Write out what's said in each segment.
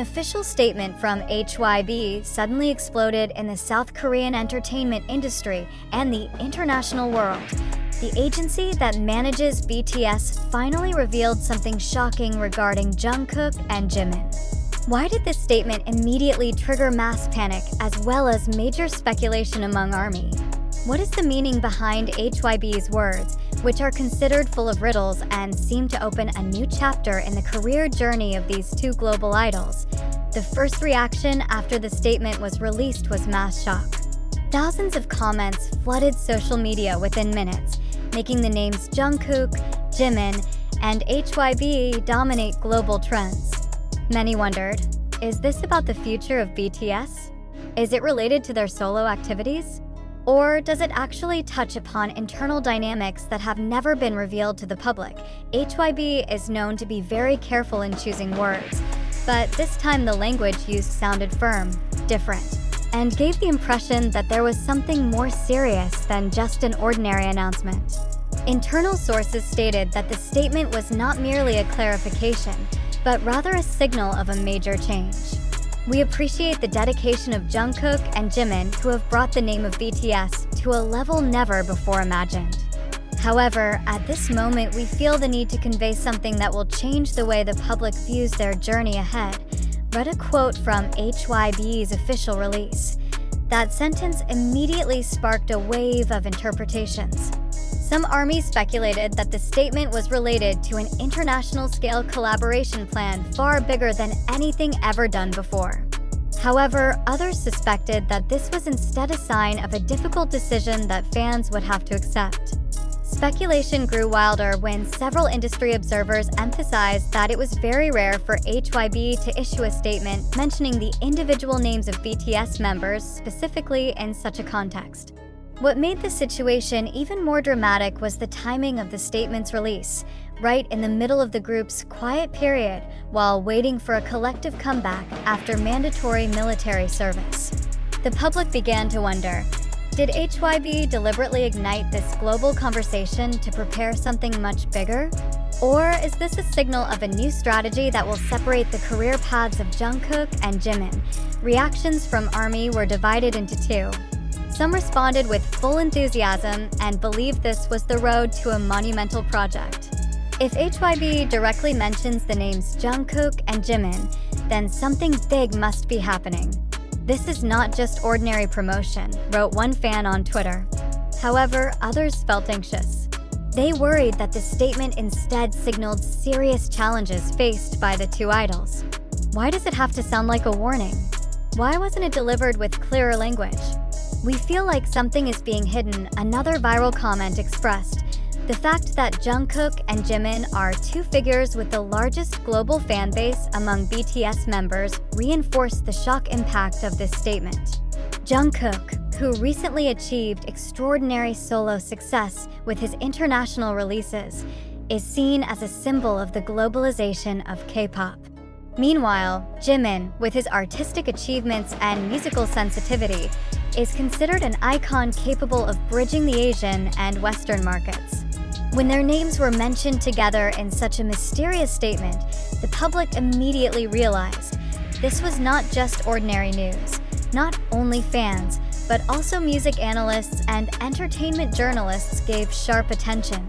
official statement from HYBE suddenly exploded in the South Korean entertainment industry and the international world. The agency that manages BTS finally revealed something shocking regarding Jungkook and Jimin. Why did this statement immediately trigger mass panic as well as major speculation among ARMY? What is the meaning behind HYBE's words, which are considered full of riddles and seem to open a new chapter in the career journey of these two global idols? The first reaction after the statement was released was mass shock. Thousands of comments flooded social media within minutes, making the names Jungkook, Jimin, and HYBE dominate global trends. Many wondered, is this about the future of BTS? Is it related to their solo activities? Or does it actually touch upon internal dynamics that have never been revealed to the public? HYBE is known to be very careful in choosing words, but this time the language used sounded firm, different, and gave the impression that there was something more serious than just an ordinary announcement. Internal sources stated that the statement was not merely a clarification, but rather a signal of a major change. We appreciate the dedication of Jungkook and Jimin, who have brought the name of BTS to a level never before imagined. However, at this moment, we feel the need to convey something that will change the way the public views their journey ahead. Read a quote from HYBE's official release. That sentence immediately sparked a wave of interpretations. Some ARMY speculated that the statement was related to an international-scale collaboration plan far bigger than anything ever done before. However, others suspected that this was instead a sign of a difficult decision that fans would have to accept. Speculation grew wilder when several industry observers emphasized that it was very rare for HYBE to issue a statement mentioning the individual names of BTS members specifically in such a context. What made the situation even more dramatic was the timing of the statement's release, right in the middle of the group's quiet period while waiting for a collective comeback after mandatory military service. The public began to wonder, did HYBE deliberately ignite this global conversation to prepare something much bigger? Or is this a signal of a new strategy that will separate the career paths of Jungkook and Jimin? Reactions from ARMY were divided into two. Some responded with full enthusiasm and believed this was the road to a monumental project. If HYBE directly mentions the names Jungkook and Jimin, then something big must be happening. This is not just ordinary promotion, wrote one fan on Twitter. However, others felt anxious. They worried that the statement instead signaled serious challenges faced by the two idols. Why does it have to sound like a warning? Why wasn't it delivered with clearer language? We feel like something is being hidden, another viral comment expressed. The fact that Jungkook and Jimin are two figures with the largest global fan base among BTS members reinforced the shock impact of this statement. Jungkook, who recently achieved extraordinary solo success with his international releases, is seen as a symbol of the globalization of K-pop. Meanwhile, Jimin, with his artistic achievements and musical sensitivity, is considered an icon capable of bridging the Asian and Western markets. When their names were mentioned together in such a mysterious statement, the public immediately realized this was not just ordinary news. Not only fans, but also music analysts and entertainment journalists gave sharp attention.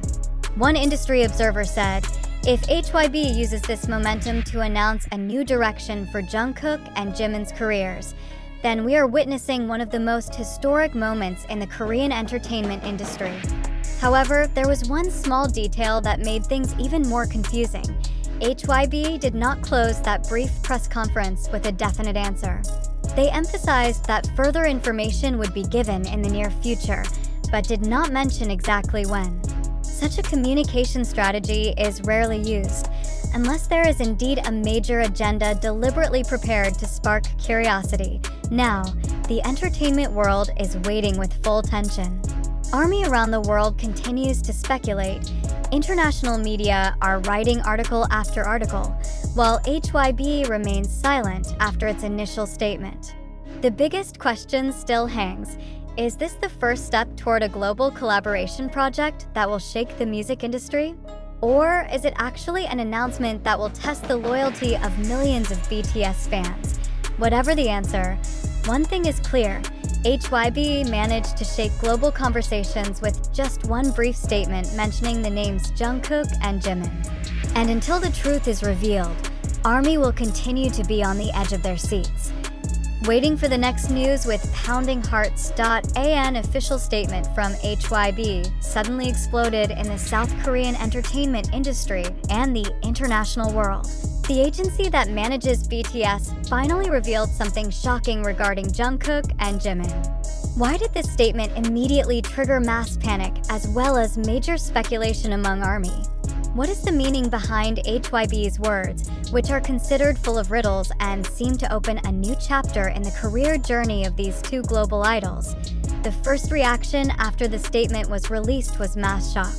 One industry observer said, if HYBE uses this momentum to announce a new direction for Jungkook and Jimin's careers, then we are witnessing one of the most historic moments in the Korean entertainment industry. However, there was one small detail that made things even more confusing. HYBE did not close that brief press conference with a definite answer. They emphasized that further information would be given in the near future, but did not mention exactly when. Such a communication strategy is rarely used, unless there is indeed a major agenda deliberately prepared to spark curiosity. Now, the entertainment world is waiting with full tension. ARMY around the world continues to speculate. International media are writing article after article, while HYBE remains silent after its initial statement. The biggest question still hangs. Is this the first step toward a global collaboration project that will shake the music industry? Or is it actually an announcement that will test the loyalty of millions of BTS fans? Whatever the answer, one thing is clear: HYBE managed to shake global conversations with just one brief statement mentioning the names Jungkook and Jimin. And until the truth is revealed, ARMY will continue to be on the edge of their seats. Waiting for the next news with pounding hearts. An official statement from HYBE suddenly exploded in the South Korean entertainment industry and the international world. The agency that manages BTS finally revealed something shocking regarding Jungkook and Jimin. Why did this statement immediately trigger mass panic as well as major speculation among ARMY? What is the meaning behind HYBE's words, which are considered full of riddles and seem to open a new chapter in the career journey of these two global idols? The first reaction after the statement was released was mass shock.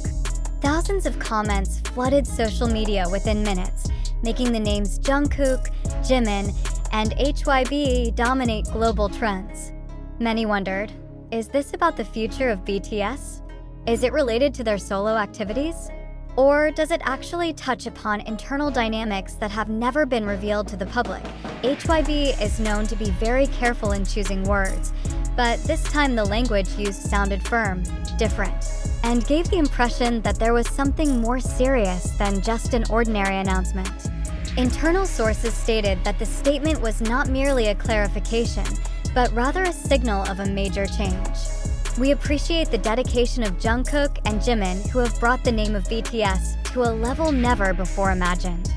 Thousands of comments flooded social media within minutes, making the names Jungkook, Jimin, and HYBE dominate global trends. Many wondered, is this about the future of BTS? Is it related to their solo activities? Or does it actually touch upon internal dynamics that have never been revealed to the public? HYBE is known to be very careful in choosing words, but this time the language used sounded firm, different, and gave the impression that there was something more serious than just an ordinary announcement. Internal sources stated that the statement was not merely a clarification, but rather a signal of a major change. We appreciate the dedication of Jungkook and Jimin, who have brought the name of BTS to a level never before imagined.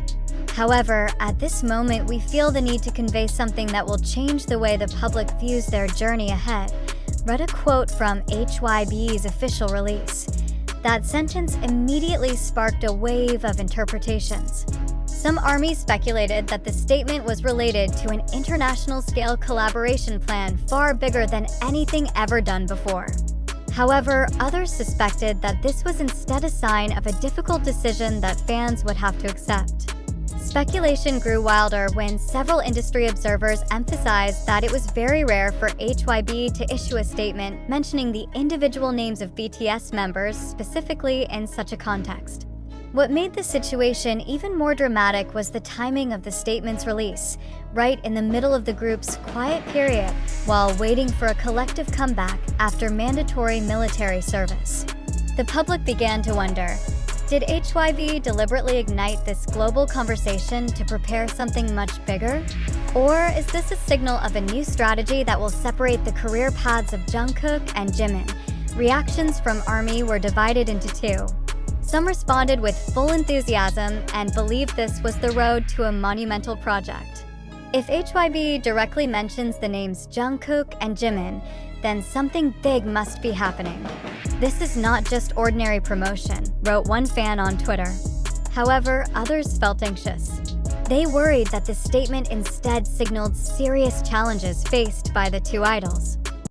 However, at this moment, we feel the need to convey something that will change the way the public views their journey ahead. Read a quote from HYBE's official release. That sentence immediately sparked a wave of interpretations. Some ARMY speculated that the statement was related to an international-scale collaboration plan far bigger than anything ever done before. However, others suspected that this was instead a sign of a difficult decision that fans would have to accept. Speculation grew wilder when several industry observers emphasized that it was very rare for HYBE to issue a statement mentioning the individual names of BTS members specifically in such a context. What made the situation even more dramatic was the timing of the statement's release, right in the middle of the group's quiet period while waiting for a collective comeback after mandatory military service. The public began to wonder, did HYBE deliberately ignite this global conversation to prepare something much bigger? Or is this a signal of a new strategy that will separate the career paths of Jungkook and Jimin? Reactions from ARMY were divided into two. Some responded with full enthusiasm and believed this was the road to a monumental project. If HYBE directly mentions the names Jungkook and Jimin, then something big must be happening. This is not just ordinary promotion, wrote one fan on Twitter. However, others felt anxious. They worried that the statement instead signaled serious challenges faced by the two idols.